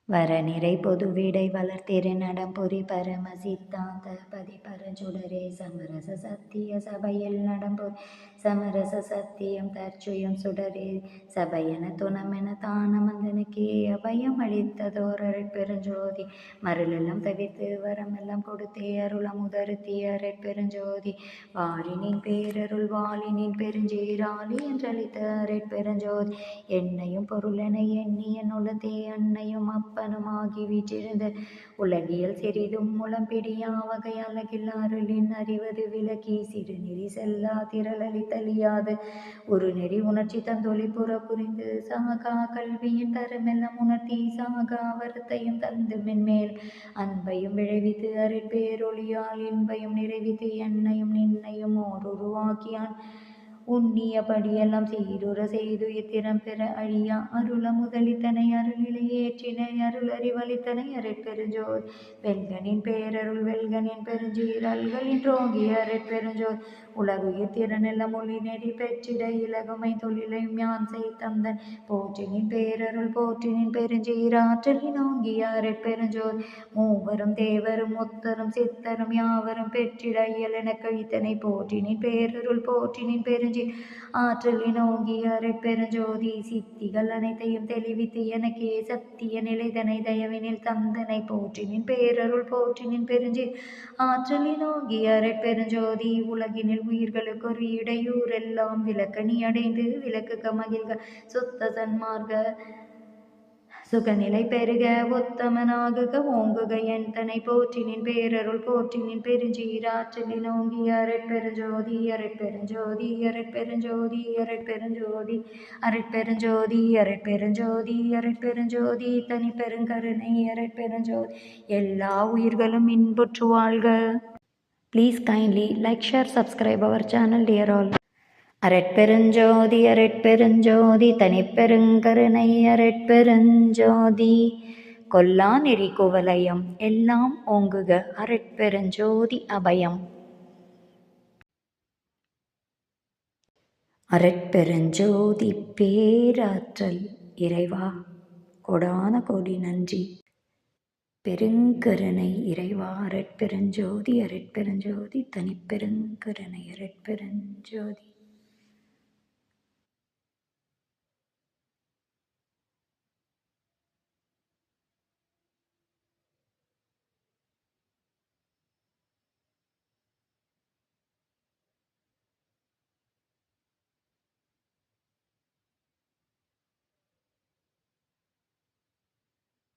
வரநிறை பொதுவிடை வளர்த்திரு நடம்பொறி பரம சித்தாந்த பதி பரஞ்சுடரே சமரச சத்திய சபையில் நடம்பொறி சமரச சத்தியம் தற்சுயம் சுடரே சபையென துணமென தானமந்தனுக்கே அபயம் அளித்ததோர் அருட்பெருஞ்சோதி மருளெல்லாம் தவிர்த்து வரமெல்லாம் கொடுத்தே அருளமுதருத்தி அருட்பெருஞ்சோதி வாழினின் பேரருள் வாழினின் பெருஞ்சீராளி என்றளித்த அருட்பெருஞ்சோதி என்னையும் பொருளென எண்ணி என் உலத்தே அன்னையும் அப்பனுமாகி வீற்றிருந்த உலகியல் சிறிதும் முளம்பிடியா வகை அழகில் அருளின் அறிவது விலக்கி சிறுநெறி செல்லா திரளளித்தலியாது ஒரு நெறி உணர்ச்சி தந்தொழி புற புரிந்து சாகா கல்வியின் தரமெல்லாம் உணர்த்தி சாகா வருத்தையும் தந்து மென்மேல் அன்பையும் விளைவித்து அருட்பேரொழியால் இன்பையும் நிறைவித்து என்னையும் நின்னையும் ஓர் உருவாக்கியான் உண்ணியபடியெல்லாம் சீருற செய்து இத்திறம் பெற அழியா அருள முதலித்தனை அருளிலை ஏற்றினை அருள் அறிவளித்தனை அருட்பெருஞ்சோதி வெல்கனின் பேரருள் வெல்கனின் பெருஞ்சீரல்களின் ரோகிய அருட்பெருஞ்சோதி உலகுயிர் திறனெல்லாம் மொழி நெறி பெற்றிட இலகுமை தொழிலையும் யான் செய்தந்தன் போற்றினின் பேரருள் போற்றினின் பெருஞ்சீராற்றலின் ஓங்கிய அருட்பெருஞ்சோதி மூவரும் தேவரும் முத்தரும் சித்தரும் யாவரும் பெற்றிட இயலென கழித்தனை போற்றினின் பேரருள் போற்றினின் பெருஞ்சி ஆற்றலின் ஓங்கிய அருட்பெருஞ்சோதி சித்திகள் அனைத்தையும் தெளிவித்து எனக்கே சத்திய நிலைதனை தயவினில் தந்தனை போற்றினின் பேரருள் போற்றினின் பெருஞ்சி ஆற்றலின் ஓங்கிய அருட்பெருஞ்சோதி உலகினில் உயிர்களுக்கு ஒரு இடையூறெல்லாம் விளக்கணி அடைந்து விளக்குக மகிழ்க சுத்த சன்மார்க்க சுகநிலை பெருக உத்தமனாகுக ஓங்குக என் தனை போற்றினின் பேரருள் போற்றினின் பெருஞ்சீராற்றலின் ஓங்கிய அருட்பெருஞ்சோதி அருட்பெருஞ்சோதி அருட்பெருஞ்சோதி அருட்பெருஞ்சோதி அருட்பெருஞ்சோதி அருட்பெருஞ்சோதி அருட்பெருஞ்சோதி தனி பெருங்கருணை அருட்பெருஞ்சோதி எல்லா உயிர்களும் இன்புற்று வாழ்க. Please kindly like, share, subscribe our channel, dear all. அரட்பெருஞ்சோதி அரட்பெருஞ்சோதி தனிப்பெருங்கருணை அரட்பெருஞ்சோதி கொல்லா நெறி குவலயம் எல்லாம் ஓங்குக அரட்பெருஞ்சோதி அபயம். அரட்பெருஞ்சோதி பேராற்றல் இறைவா கொடான கோடி நன்றி. பெருங்கருணை இறைவா அரட்பெருஞ்சோதி அரட்பெருஞ்சோதி தனிப்பெருங்கருணை அரட்பெருஞ்சோதி.